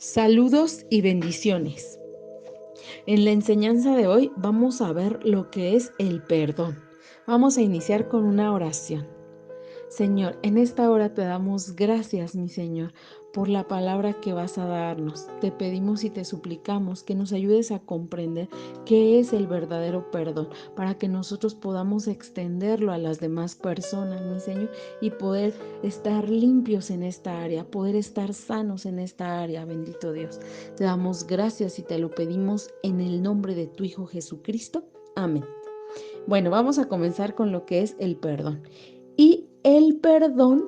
Saludos y bendiciones. En la enseñanza de hoy vamos a ver lo que es el perdón. Vamos a iniciar con una oración. Señor, en esta hora te damos gracias, mi Señor, por la palabra que vas a darnos. Te pedimos y te suplicamos que nos ayudes a comprender qué es el verdadero perdón, para que nosotros podamos extenderlo a las demás personas, mi Señor, y poder estar limpios en esta área, poder estar sanos en esta área, bendito Dios. Te damos gracias y te lo pedimos en el nombre de tu Hijo Jesucristo. Amén. Bueno, vamos a comenzar con lo que es el perdón. Y el perdón,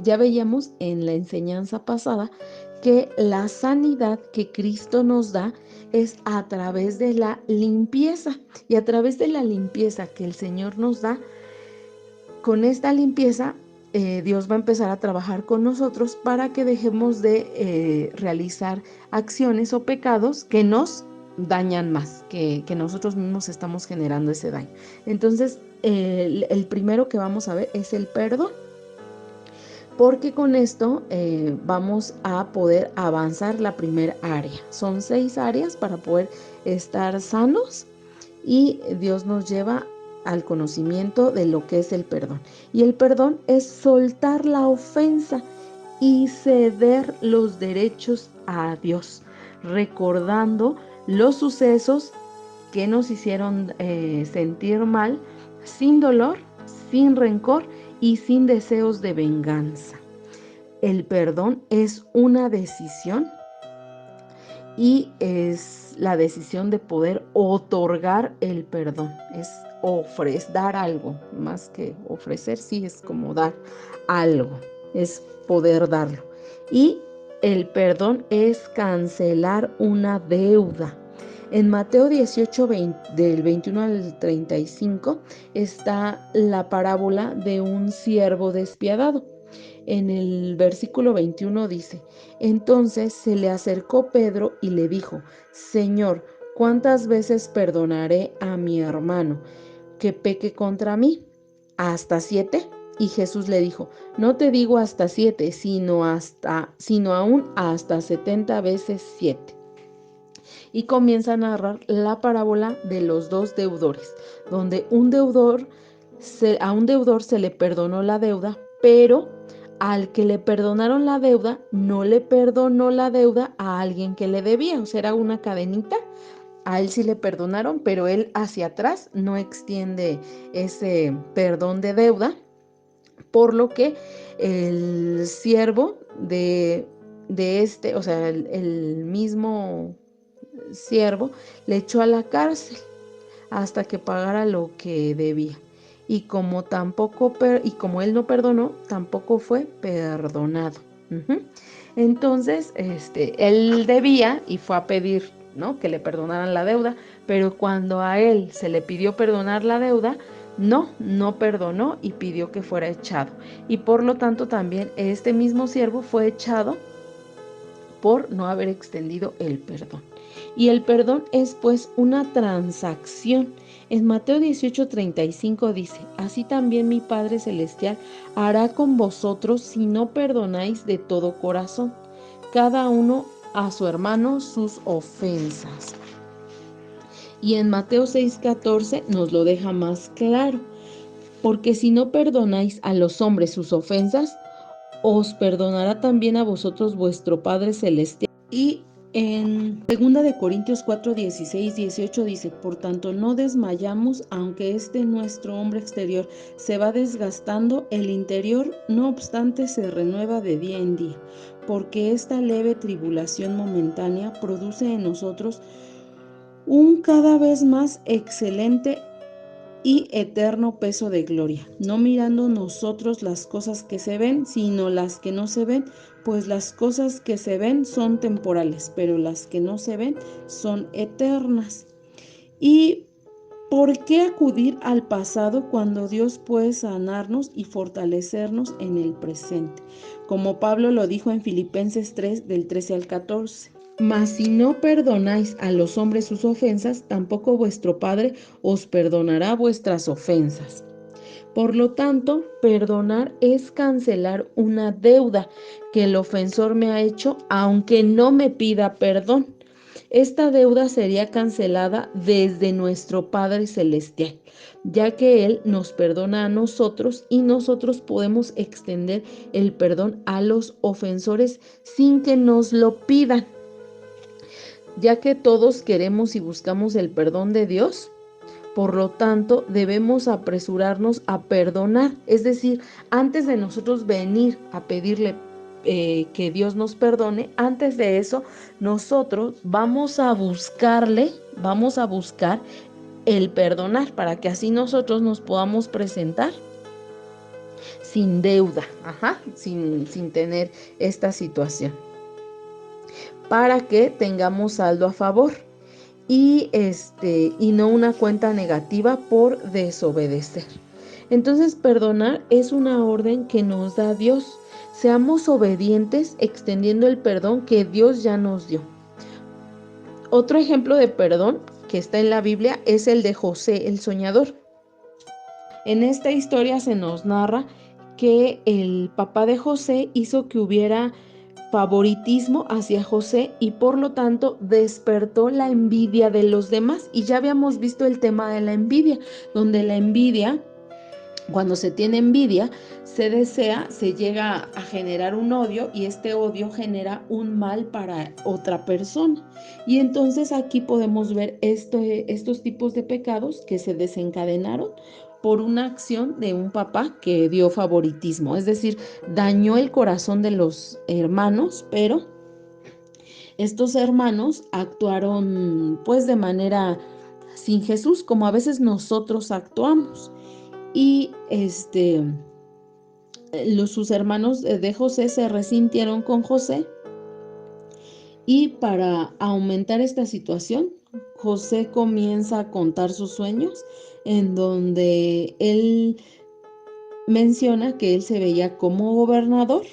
ya veíamos en la enseñanza pasada que la sanidad que Cristo nos da es a través de la limpieza. Y a través de la limpieza que el Señor nos da, con esta limpieza, Dios va a empezar a trabajar con nosotros para que dejemos de realizar acciones o pecados que nos dañan más, que nosotros mismos estamos generando ese daño. Entonces, el primero que vamos a ver es el perdón, porque con esto vamos a poder avanzar la primera área. Son 6 áreas para poder estar sanos y Dios nos lleva al conocimiento de lo que es el perdón. Y el perdón es soltar la ofensa y ceder los derechos a Dios, recordando los sucesos que nos hicieron sentir mal, sin dolor, sin rencor y sin deseos de venganza. El perdón es una decisión y es la decisión de poder otorgar el perdón. Es dar algo, más que ofrecer, sí es como dar algo, es poder darlo. Y el perdón es cancelar una deuda. En Mateo 18, del 21 al 35, está la parábola de un siervo despiadado. En el versículo 21 dice: entonces se le acercó Pedro y le dijo: Señor, ¿cuántas veces perdonaré a mi hermano que peque contra mí? ¿Hasta 7? Y Jesús le dijo: no te digo hasta 7, sino aún hasta 70 veces 7. Y comienza a narrar la parábola de los 2 deudores, donde a un deudor se le perdonó la deuda, pero al que le perdonaron la deuda, no le perdonó la deuda a alguien que le debía. O sea, era una cadenita. A él sí le perdonaron, pero él hacia atrás no extiende ese perdón de deuda, por lo que el siervo de o sea, el mismo siervo le echó a la cárcel hasta que pagara lo que debía. Y como él no perdonó, tampoco fue perdonado. Entonces, él debía y fue a pedir, ¿no?, que le perdonaran la deuda, pero cuando a él se le pidió perdonar la deuda, no perdonó y pidió que fuera echado. Y por lo tanto también este mismo siervo fue echado por no haber extendido el perdón. Y el perdón es pues una transacción. En Mateo 18:35 dice: así también mi Padre Celestial hará con vosotros si no perdonáis de todo corazón, cada uno a su hermano sus ofensas. Y en Mateo 6:14 nos lo deja más claro: porque si no perdonáis a los hombres sus ofensas, os perdonará también a vosotros vuestro Padre Celestial. Y en 2 de Corintios 4, 16, 18 dice: por tanto no desmayamos, aunque nuestro hombre exterior se va desgastando, el interior no obstante se renueva de día en día, porque esta leve tribulación momentánea produce en nosotros un cada vez más excelente y eterno peso de gloria, no mirando nosotros las cosas que se ven, sino las que no se ven, pues las cosas que se ven son temporales, pero las que no se ven son eternas. ¿Y por qué acudir al pasado cuando Dios puede sanarnos y fortalecernos en el presente? Como Pablo lo dijo en Filipenses 3, del 13 al 14. Mas si no perdonáis a los hombres sus ofensas, tampoco vuestro Padre os perdonará vuestras ofensas. Por lo tanto, perdonar es cancelar una deuda que el ofensor me ha hecho, aunque no me pida perdón. Esta deuda sería cancelada desde nuestro Padre Celestial, ya que Él nos perdona a nosotros y nosotros podemos extender el perdón a los ofensores sin que nos lo pidan. Ya que todos queremos y buscamos el perdón de Dios, por lo tanto, debemos apresurarnos a perdonar. Es decir, antes de nosotros venir a pedirle que Dios nos perdone, antes de eso, nosotros vamos a buscar el perdonar para que así nosotros nos podamos presentar sin deuda, sin tener esta situación, para que tengamos saldo a favor. Y no una cuenta negativa por desobedecer. Entonces, perdonar es una orden que nos da Dios. Seamos obedientes extendiendo el perdón que Dios ya nos dio. Otro ejemplo de perdón que está en la Biblia es el de José el soñador. En esta historia se nos narra que el papá de José hizo que hubiera favoritismo hacia José y por lo tanto despertó la envidia de los demás. Y ya habíamos visto el tema de la envidia, donde la envidia, cuando se tiene envidia, se desea, se llega a generar un odio y este odio genera un mal para otra persona. Y entonces aquí podemos ver estos tipos de pecados que se desencadenaron por una acción de un papá que dio favoritismo, es decir, dañó el corazón de los hermanos, pero estos hermanos actuaron pues de manera sin Jesús, como a veces nosotros actuamos. Y sus hermanos de José se resintieron con José y para aumentar esta situación, José comienza a contar sus sueños en donde él menciona que él se veía como gobernador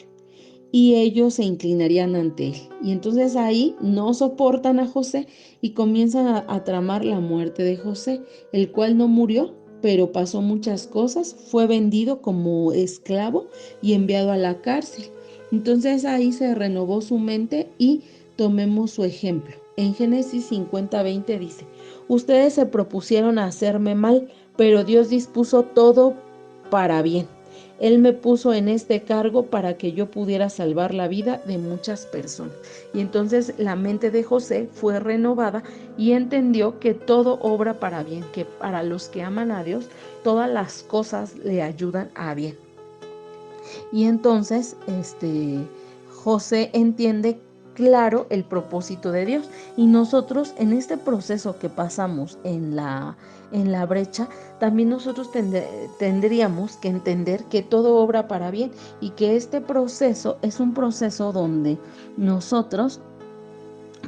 y ellos se inclinarían ante él. Y entonces ahí no soportan a José y comienzan a tramar la muerte de José, el cual no murió, pero pasó muchas cosas, fue vendido como esclavo y enviado a la cárcel. Entonces ahí se renovó su mente y tomemos su ejemplo. En Génesis 50:20 dice: ustedes se propusieron hacerme mal, pero Dios dispuso todo para bien. Él me puso en este cargo para que yo pudiera salvar la vida de muchas personas. Y entonces la mente de José fue renovada y entendió que todo obra para bien, que para los que aman a Dios, todas las cosas le ayudan a bien. Y entonces José entiende claro el propósito de Dios. Y nosotros en este proceso que pasamos en la brecha, también nosotros tendríamos que entender que todo obra para bien y que este proceso es un proceso donde nosotros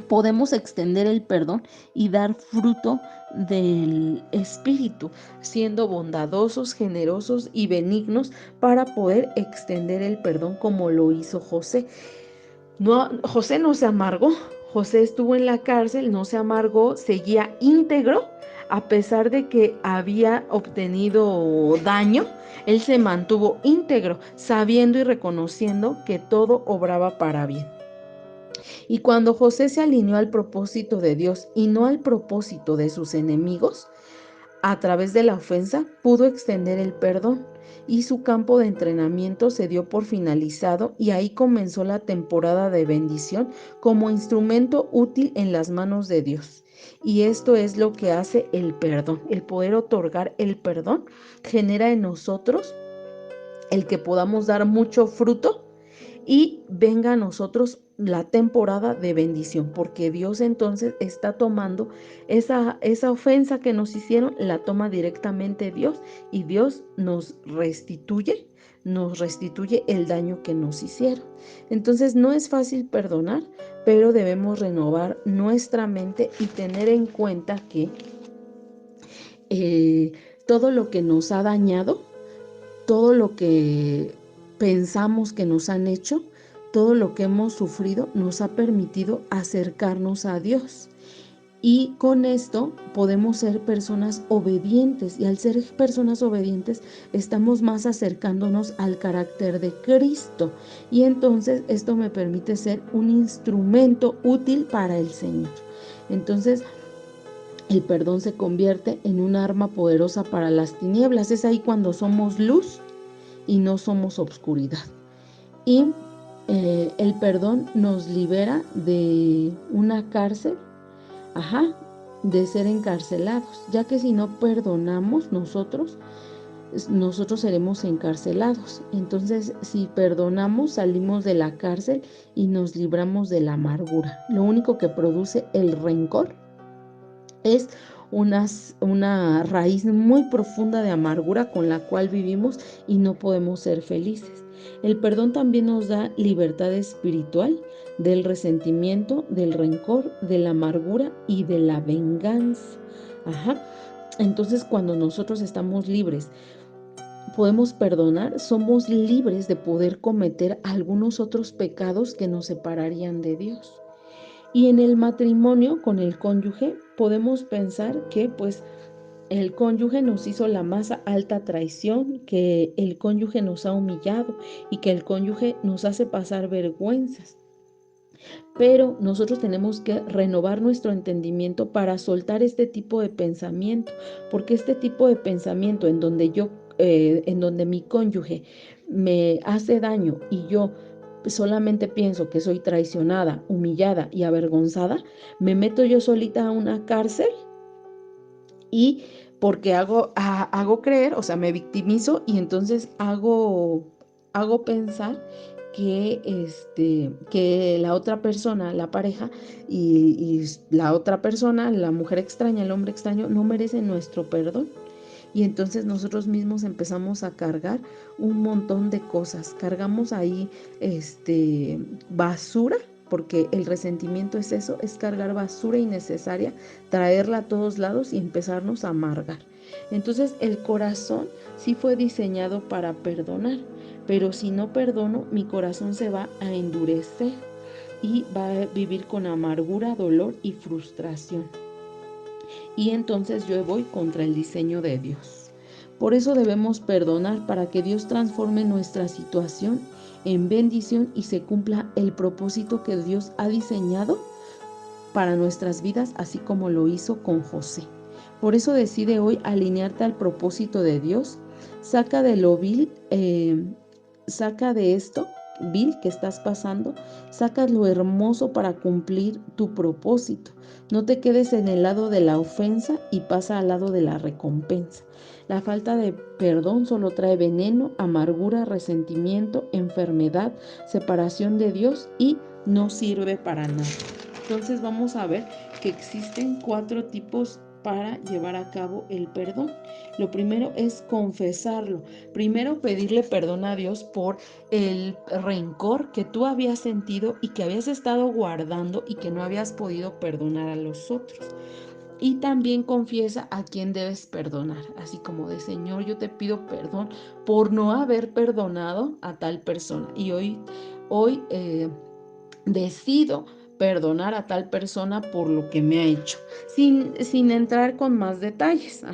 podemos extender el perdón y dar fruto del Espíritu, siendo bondadosos, generosos y benignos para poder extender el perdón como lo hizo José. José no se amargó, José estuvo en la cárcel, no se amargó, seguía íntegro, a pesar de que había obtenido daño, él se mantuvo íntegro, sabiendo y reconociendo que todo obraba para bien. Y cuando José se alineó al propósito de Dios y no al propósito de sus enemigos, a través de la ofensa pudo extender el perdón y su campo de entrenamiento se dio por finalizado y ahí comenzó la temporada de bendición como instrumento útil en las manos de Dios. Y esto es lo que hace el perdón. El poder otorgar el perdón genera en nosotros el que podamos dar mucho fruto y venga a nosotros la temporada de bendición, porque Dios entonces está tomando esa ofensa que nos hicieron, la toma directamente Dios y Dios nos restituye el daño que nos hicieron. Entonces no es fácil perdonar, pero debemos renovar nuestra mente y tener en cuenta que todo lo que nos ha dañado, todo lo que pensamos que nos han hecho, todo lo que hemos sufrido nos ha permitido acercarnos a Dios. Y con esto podemos ser personas obedientes, y al ser personas obedientes estamos más acercándonos al carácter de Cristo, y entonces esto me permite ser un instrumento útil para el Señor. Entonces el perdón se convierte en un arma poderosa para las tinieblas. Es ahí cuando somos luz y no somos obscuridad. Y el perdón nos libera de una cárcel, de ser encarcelados, ya que si no perdonamos nosotros seremos encarcelados. Entonces, si perdonamos, salimos de la cárcel y nos libramos de la amargura. Lo único que produce el rencor es una raíz muy profunda de amargura con la cual vivimos y no podemos ser felices. El perdón también nos da libertad espiritual del resentimiento, del rencor, de la amargura y de la venganza. Entonces, cuando nosotros estamos libres, podemos perdonar, somos libres de poder cometer algunos otros pecados que nos separarían de Dios. Y en el matrimonio con el cónyuge podemos pensar que pues el cónyuge nos hizo la más alta traición, que el cónyuge nos ha humillado y que el cónyuge nos hace pasar vergüenzas. Pero nosotros tenemos que renovar nuestro entendimiento para soltar este tipo de pensamiento, porque este tipo de pensamiento en donde mi cónyuge me hace daño y yo solamente pienso que soy traicionada, humillada y avergonzada, me meto yo solita a una cárcel, y porque hago creer, o sea, me victimizo, y entonces hago pensar que la otra persona, la pareja, y la otra persona, la mujer extraña, el hombre extraño, no merecen nuestro perdón. Y entonces nosotros mismos empezamos a cargar un montón de cosas. Cargamos ahí basura, porque el resentimiento es eso, es cargar basura innecesaria, traerla a todos lados y empezarnos a amargar. Entonces el corazón sí fue diseñado para perdonar, pero si no perdono, mi corazón se va a endurecer y va a vivir con amargura, dolor y frustración. Y entonces yo voy contra el diseño de Dios. Por eso debemos perdonar, para que Dios transforme nuestra situación en bendición y se cumpla el propósito que Dios ha diseñado para nuestras vidas, así como lo hizo con José. Por eso decide hoy alinearte al propósito de Dios. Saca de lo vil, saca de esto vil que estás pasando, saca lo hermoso para cumplir tu propósito. No te quedes en el lado de la ofensa y pasa al lado de la recompensa. La falta de perdón solo trae veneno, amargura, resentimiento, enfermedad, separación de Dios, y no sirve para nada. Entonces vamos a ver que existen 4 tipos para llevar a cabo el perdón. Lo primero es confesarlo. Primero, pedirle perdón a Dios por el rencor que tú habías sentido y que habías estado guardando y que no habías podido perdonar a los otros. Y también confiesa a quién debes perdonar, así como de: Señor, yo te pido perdón por no haber perdonado a tal persona, y hoy decido perdonar a tal persona por lo que me ha hecho, sin entrar con más detalles,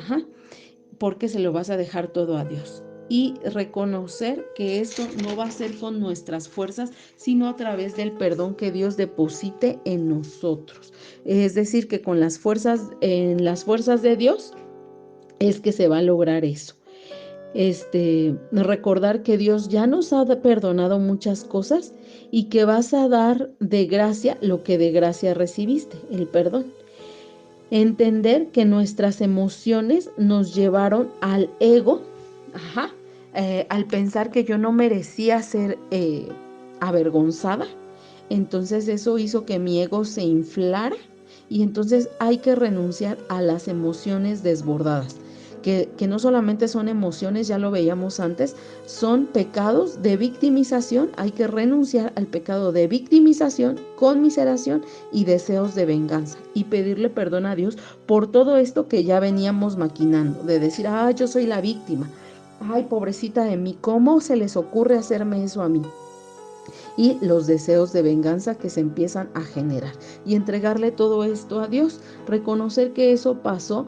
porque se lo vas a dejar todo a Dios. Y reconocer que esto no va a ser con nuestras fuerzas, sino a través del perdón que Dios deposite en nosotros. Es decir, que en las fuerzas de Dios es que se va a lograr eso. Recordar que Dios ya nos ha perdonado muchas cosas y que vas a dar de gracia lo que de gracia recibiste, el perdón. Entender que nuestras emociones nos llevaron al ego, al pensar que yo no merecía ser avergonzada. Entonces eso hizo que mi ego se inflara, y entonces hay que renunciar a las emociones desbordadas. Que no solamente son emociones, ya lo veíamos antes, son pecados de victimización. Hay que renunciar al pecado de victimización, conmiseración y deseos de venganza, y pedirle perdón a Dios por todo esto que ya veníamos maquinando, de decir: yo soy la víctima, ay, pobrecita de mí, ¿cómo se les ocurre hacerme eso a mí? y los deseos de venganza que se empiezan a generar. Y entregarle todo esto a Dios, reconocer que eso pasó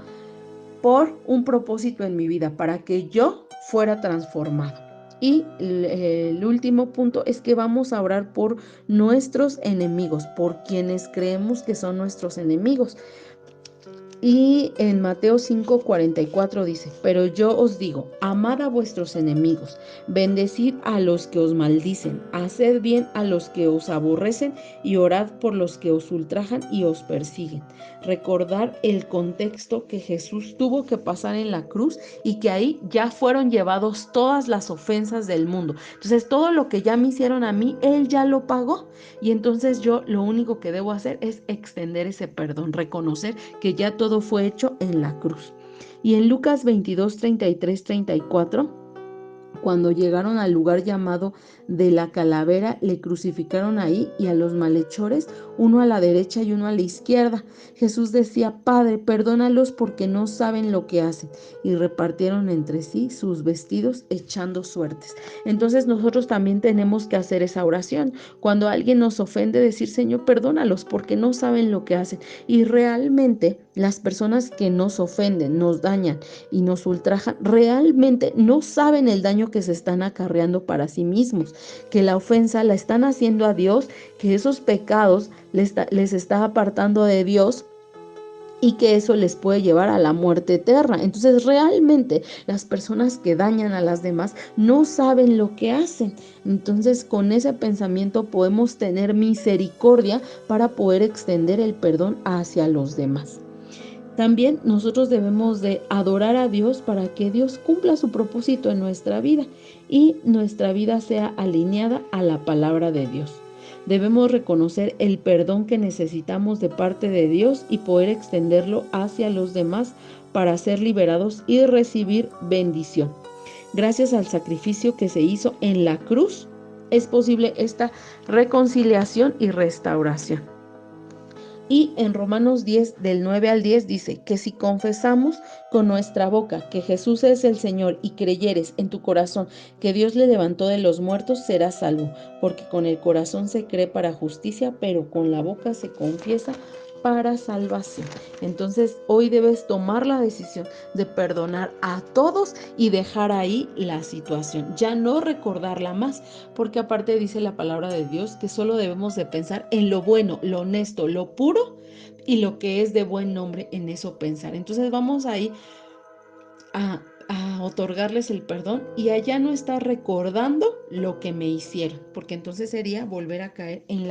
por un propósito en mi vida, para que yo fuera transformado. Y el último punto es que vamos a orar por nuestros enemigos, por quienes creemos que son nuestros enemigos. Y en Mateo 5:44 dice, pero yo os digo, amad a vuestros enemigos, bendecid a los que os maldicen, haced bien a los que os aborrecen y orad por los que os ultrajan y os persiguen. Recordar el contexto que Jesús tuvo que pasar en la cruz y que ahí ya fueron llevados todas las ofensas del mundo. Entonces todo lo que ya me hicieron a mí, Él ya lo pagó. Y entonces yo lo único que debo hacer es extender ese perdón, reconocer que ya todo fue hecho en la cruz. Y en Lucas 22, 33, 34, cuando llegaron al lugar llamado de la calavera, le crucificaron ahí y a los malhechores, uno a la derecha y uno a la izquierda. Jesús decía, Padre, perdónalos porque no saben lo que hacen. Y repartieron entre sí sus vestidos echando suertes. Entonces nosotros también tenemos que hacer esa oración. Cuando alguien nos ofende, decir, Señor, perdónalos porque no saben lo que hacen. Y realmente las personas que nos ofenden, nos dañan y nos ultrajan, realmente no saben el daño que se están acarreando para sí mismos, que la ofensa la están haciendo a Dios, que esos pecados les está apartando de Dios y que eso les puede llevar a la muerte eterna. Entonces realmente las personas que dañan a las demás no saben lo que hacen. Entonces con ese pensamiento podemos tener misericordia para poder extender el perdón hacia los demás. También nosotros debemos de adorar a Dios para que Dios cumpla su propósito en nuestra vida y nuestra vida sea alineada a la palabra de Dios. Debemos reconocer el perdón que necesitamos de parte de Dios y poder extenderlo hacia los demás para ser liberados y recibir bendición. Gracias al sacrificio que se hizo en la cruz, es posible esta reconciliación y restauración. Y en Romanos 10, del 9 al 10 dice que si confesamos con nuestra boca que Jesús es el Señor y creyeres en tu corazón que Dios le levantó de los muertos, serás salvo, porque con el corazón se cree para justicia, pero con la boca se confiesa para salvación. Entonces hoy debes tomar la decisión de perdonar a todos y dejar ahí la situación, ya no recordarla más, porque aparte dice la palabra de Dios que solo debemos de pensar en lo bueno, lo honesto, lo puro y lo que es de buen nombre, en eso pensar. Entonces vamos ahí a otorgarles el perdón y allá no estar recordando lo que me hicieron, porque entonces sería volver a caer en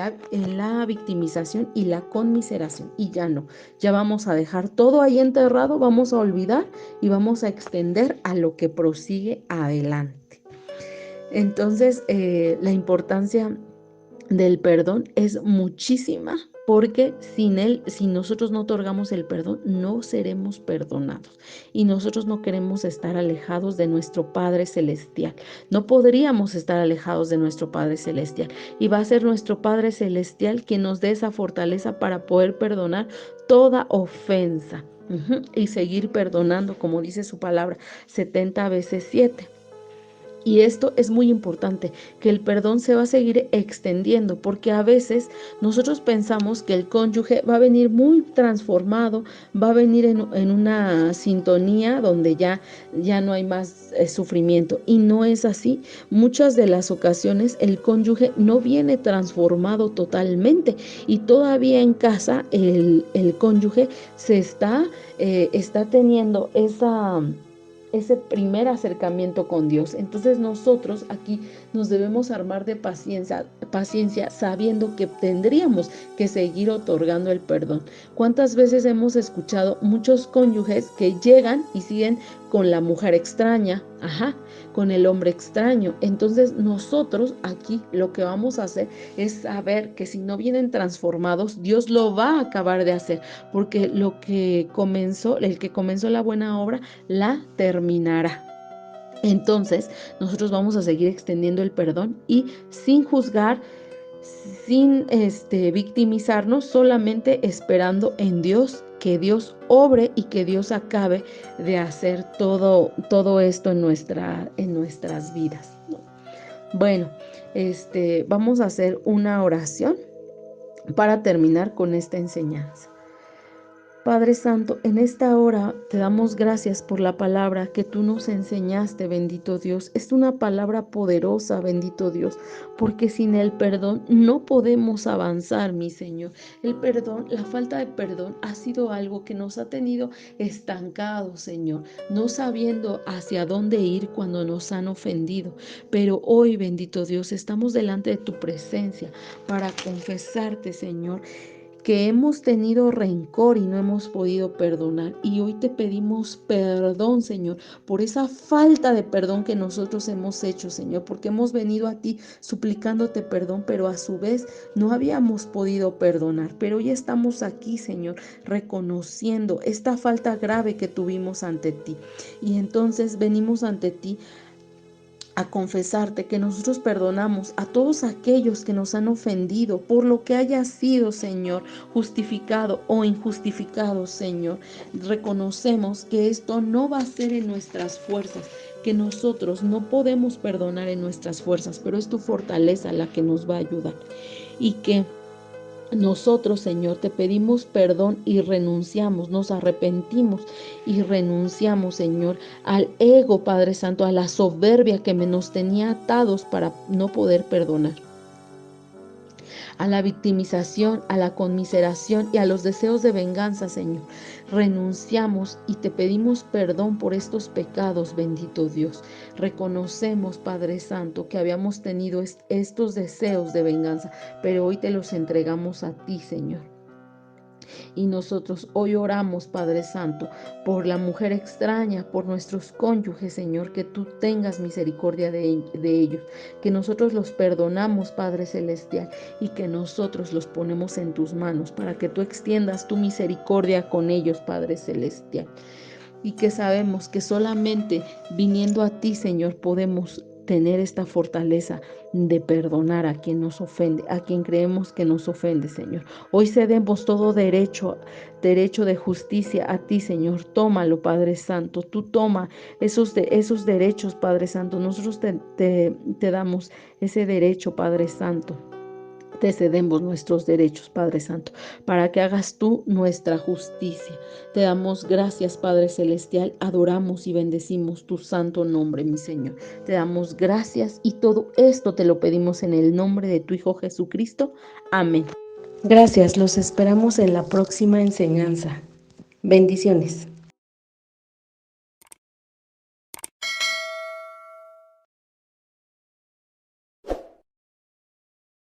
la victimización y la conmiseración, y ya no, ya vamos a dejar todo ahí enterrado, vamos a olvidar y vamos a extender a lo que prosigue adelante. Entonces la importancia del perdón es muchísima, porque sin él, si nosotros no otorgamos el perdón, no seremos perdonados. Y nosotros no queremos estar alejados de nuestro Padre Celestial. No podríamos estar alejados de nuestro Padre Celestial. Y va a ser nuestro Padre Celestial quien nos dé esa fortaleza para poder perdonar toda ofensa. Y seguir perdonando, como dice su palabra, 70 veces 7. Y esto es muy importante, que el perdón se va a seguir extendiendo, porque a veces nosotros pensamos que el cónyuge va a venir muy transformado, va a venir en una sintonía donde ya no hay más sufrimiento, y no es así. Muchas de las ocasiones el cónyuge no viene transformado totalmente y todavía en casa el cónyuge se está teniendo ese primer acercamiento con Dios. Entonces nosotros aquí nos debemos armar de paciencia, sabiendo que tendríamos que seguir otorgando el perdón. ¿Cuántas veces hemos escuchado muchos cónyuges que llegan y siguen con la mujer extraña, con el hombre extraño? Entonces nosotros aquí lo que vamos a hacer es saber que si no vienen transformados, Dios lo va a acabar de hacer, porque el que comenzó la buena obra, la terminará. Entonces nosotros vamos a seguir extendiendo el perdón y sin juzgar, sin victimizarnos, solamente esperando en Dios, que Dios obre y que Dios acabe de hacer todo esto en nuestras vidas, ¿no? Bueno, vamos a hacer una oración para terminar con esta enseñanza. Padre Santo, en esta hora te damos gracias por la palabra que tú nos enseñaste, bendito Dios. Es una palabra poderosa, bendito Dios, porque sin el perdón no podemos avanzar, mi Señor. El perdón, la falta de perdón ha sido algo que nos ha tenido estancados, Señor, no sabiendo hacia dónde ir cuando nos han ofendido. Pero hoy, bendito Dios, estamos delante de tu presencia para confesarte, Señor, que hemos tenido rencor y no hemos podido perdonar. Y hoy te pedimos perdón, Señor, por esa falta de perdón que nosotros hemos hecho, Señor, porque hemos venido a ti suplicándote perdón, pero a su vez no habíamos podido perdonar. Pero hoy estamos aquí, Señor, reconociendo esta falta grave que tuvimos ante ti. Y entonces venimos ante ti a confesarte que nosotros perdonamos a todos aquellos que nos han ofendido por lo que haya sido, Señor, justificado o injustificado, Señor. Reconocemos que esto no va a ser en nuestras fuerzas, que nosotros no podemos perdonar en nuestras fuerzas, pero es tu fortaleza la que nos va a ayudar. Y que nosotros, Señor, te pedimos perdón y renunciamos, nos arrepentimos y renunciamos, Señor, al ego, Padre Santo, a la soberbia que nos tenía atados para no poder perdonar, a la victimización, a la conmiseración y a los deseos de venganza, Señor. Renunciamos y te pedimos perdón por estos pecados, bendito Dios. Reconocemos, Padre Santo, que habíamos tenido estos deseos de venganza, pero hoy te los entregamos a ti, Señor. Y nosotros hoy oramos, Padre Santo, por la mujer extraña, por nuestros cónyuges, Señor, que tú tengas misericordia de ellos, que nosotros los perdonamos, Padre Celestial, y que nosotros los ponemos en tus manos para que tú extiendas tu misericordia con ellos, Padre Celestial. Y que sabemos que solamente viniendo a ti, Señor, podemos tener esta fortaleza de perdonar a quien nos ofende, a quien creemos que nos ofende, Señor. Hoy cedemos todo derecho de justicia a ti, Señor. Tómalo, Padre Santo. Tú toma esos derechos, Padre Santo. Nosotros te damos ese derecho, Padre Santo. Te cedemos nuestros derechos, Padre Santo, para que hagas tú nuestra justicia. Te damos gracias, Padre Celestial, adoramos y bendecimos tu santo nombre, mi Señor. Te damos gracias y todo esto te lo pedimos en el nombre de tu Hijo Jesucristo. Amén. Gracias, los esperamos en la próxima enseñanza. Bendiciones.